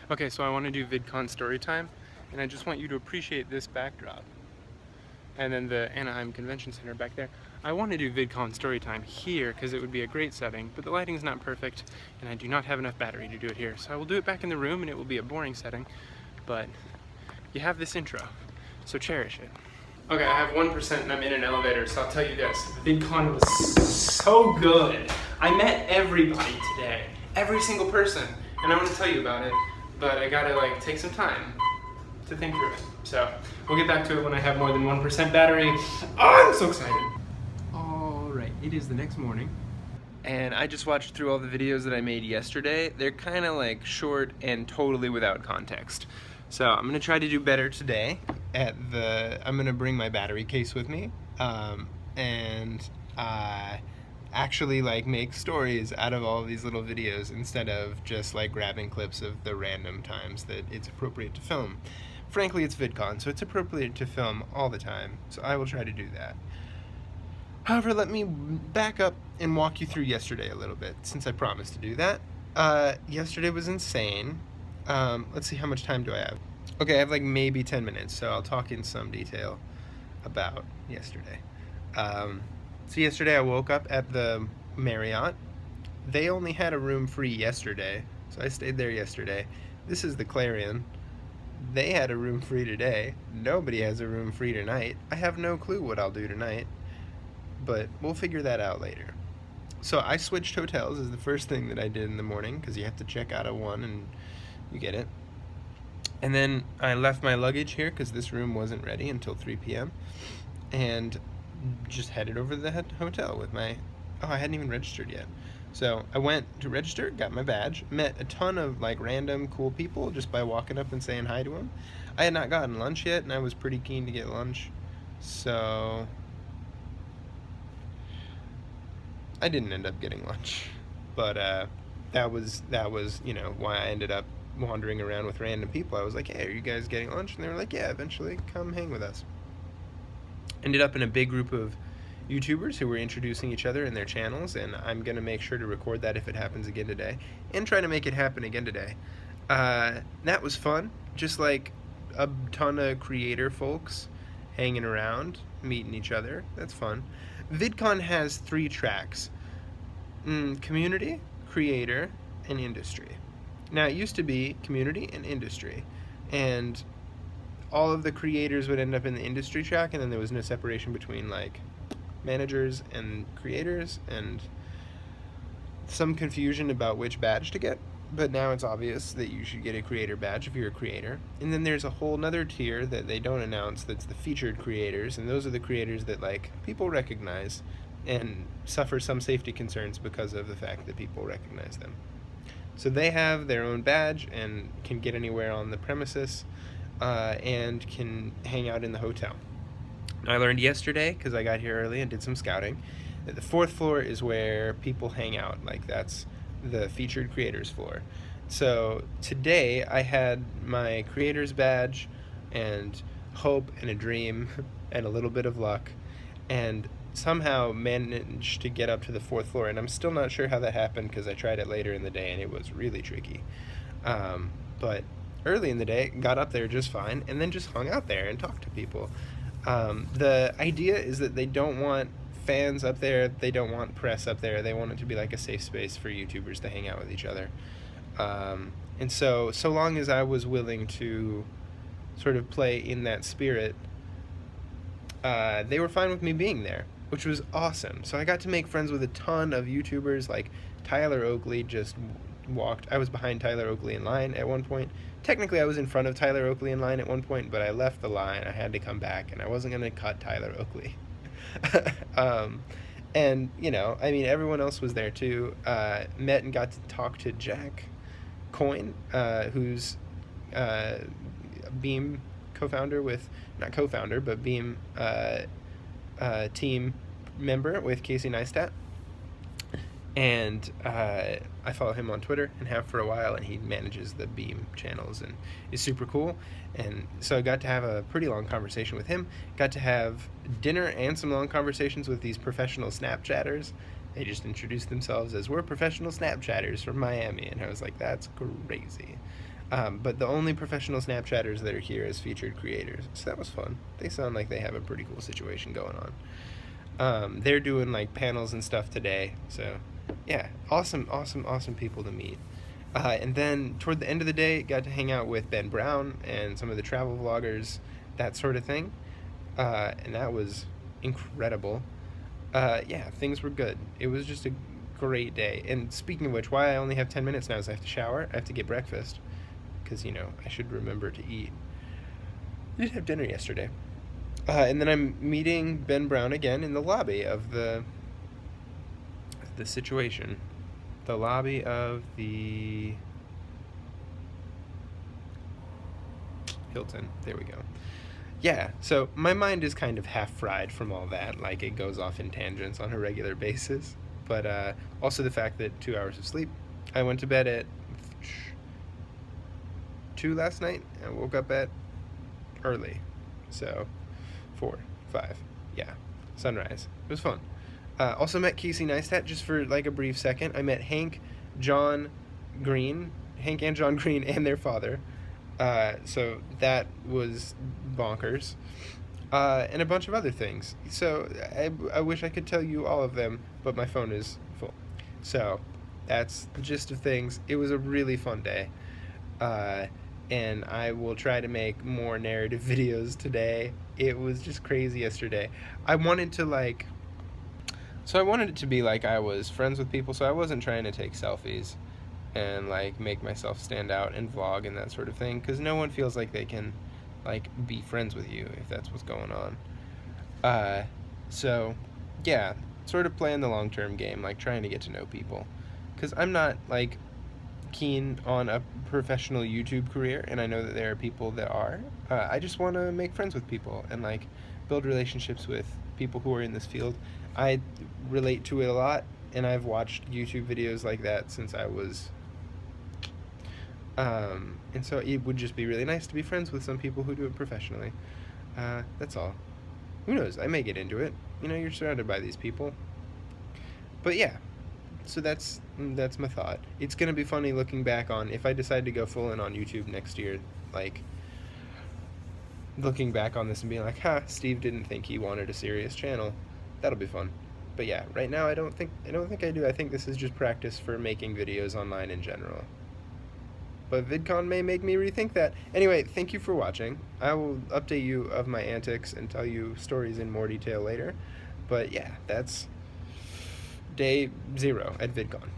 Okay, so I want to do VidCon story time, and I just want you to appreciate this backdrop. And then the Anaheim Convention Center back there. I want to do VidCon story time here because it would be a great setting, but the lighting's not perfect, and I do not have enough battery to do it here. So I will do it back in the room, and it will be a boring setting, but you have this intro, so cherish it. Okay, I have 1% and I'm in an elevator, so I'll tell you this. VidCon was so good. I met everybody today, every single person, and I want to tell you about it, but I gotta take some time to think through it. So we'll get back to it when I have more than 1% battery. Oh, I'm so excited. All right, it is the next morning, and I just watched through all the videos that I made yesterday. They're kind of short and totally without context. So I'm gonna try to do better today. I'm gonna bring my battery case with me, and actually make stories out of all of these little videos instead of just grabbing clips of the random times that it's appropriate to film. Frankly, it's VidCon, so it's appropriate to film all the time, so I will try to do that. However, let me back up and walk you through yesterday a little bit, since I promised to do that. Yesterday was insane. Let's see, how much time do I have? Okay, I have maybe 10 minutes, so I'll talk in some detail about yesterday. So yesterday I woke up at the Marriott. They only had a room free yesterday, so I stayed there yesterday. This is the Clarion. They had a room free today. Nobody has a room free tonight. I have no clue what I'll do tonight, but we'll figure that out later. So I switched hotels is the first thing that I did in the morning, because you have to check out of one and you get it. And then I left my luggage here because this room wasn't ready until 3 p.m. and just headed over to the hotel with my... Oh, I hadn't even registered yet. So I went to register, got my badge, met a ton of random cool people just by walking up and saying hi to them. I had not gotten lunch yet, and I was pretty keen to get lunch. So I didn't end up getting lunch. But that was why I ended up wandering around with random people. I was like, hey, are you guys getting lunch? And they were like, yeah, eventually, come hang with us. Ended up in a big group of YouTubers who were introducing each other and their channels, and I'm going to make sure to record that if it happens again today, and try to make it happen again today. That was fun. Just a ton of creator folks hanging around, meeting each other. That's fun. VidCon has 3 tracks. Community, creator, and industry. Now, it used to be community and industry, and all of the creators would end up in the industry track, and then there was no separation between managers and creators, and some confusion about which badge to get, but now it's obvious that you should get a creator badge if you're a creator. And then there's a whole nother tier that they don't announce, that's the featured creators, and those are the creators that people recognize and suffer some safety concerns because of the fact that people recognize them. So they have their own badge and can get anywhere on the premises, and can hang out in the hotel. I learned yesterday, because I got here early and did some scouting, that the 4th floor is where people hang out. That's the featured creators floor. So today I had my creators badge and hope and a dream and a little bit of luck, and somehow managed to get up to the 4th floor. And I'm still not sure how that happened, because I tried it later in the day and it was really tricky. But early in the day, got up there just fine, and then just hung out there and talked to people. The idea is that they don't want fans up there, they don't want press up there, they want it to be a safe space for YouTubers to hang out with each other. And so long as I was willing to sort of play in that spirit, they were fine with me being there, which was awesome. So I got to make friends with a ton of YouTubers, Tyler Oakley just walked. I was behind Tyler Oakley in line at one point. Technically, I was in front of Tyler Oakley in line at one point, but I left the line. I had to come back, and I wasn't going to cut Tyler Oakley. And, everyone else was there, too. Met and got to talk to Jack Coyne, who's Beam co-founder with, not co-founder, but Beam team member with Casey Neistat. And I follow him on Twitter and have for a while, and he manages the Beam channels and is super cool. And so I got to have a pretty long conversation with him. Got to have dinner and some long conversations with these professional Snapchatters. They just introduced themselves as, we're professional Snapchatters from Miami. And I was like, that's crazy. But the only professional Snapchatters that are here as featured creators. So that was fun. They sound like they have a pretty cool situation going on. They're doing like panels and stuff today. So yeah, awesome people to meet. And then toward the end of the day, got to hang out with Ben Brown and some of the travel vloggers, that sort of thing. And that was incredible. Yeah, things were good. It was just a great day. And speaking of which, why I only have 10 minutes now is I have to shower, I have to get breakfast, because, I should remember to eat. I did have dinner yesterday. And then I'm meeting Ben Brown again in the lobby of the situation. The lobby of the Hilton. There we go. Yeah, so my mind is kind of half fried from all that. Like, it goes off in tangents on a regular basis. But also the fact that 2 hours of sleep. I went to bed at 2 last night and woke up at early. So 4, 5, yeah, sunrise. It was fun. Also met Casey Neistat just for like a brief second. I met Hank and John Green, and their father. So that was bonkers. And a bunch of other things. So I wish I could tell you all of them, but my phone is full. So that's the gist of things. It was a really fun day. And I will try to make more narrative videos today. It was just crazy yesterday. I wanted it to be like I was friends with people, so I wasn't trying to take selfies and like make myself stand out and vlog and that sort of thing, because no one feels like they can like be friends with you if that's what's going on. So yeah, sort of playing the long-term game, like trying to get to know people, because I'm not like keen on a professional YouTube career, and I know that there are people that are. I just want to make friends with people and like build relationships with people who are in this field. I relate to it a lot, and I've watched YouTube videos like that since I was and so it would just be really nice to be friends with some people who do it professionally. That's all. Who knows? I may get into it. You're surrounded by these people. But yeah, so that's my thought. It's gonna be funny looking back on, if I decide to go full in on YouTube next year, like looking back on this and being like, Steve didn't think he wanted a serious channel. That'll be fun. But yeah, right now I don't think I do. I think this is just practice for making videos online in general. But VidCon may make me rethink that. Anyway, thank you for watching. I will update you of my antics and tell you stories in more detail later. But yeah, that's day 0 at VidCon.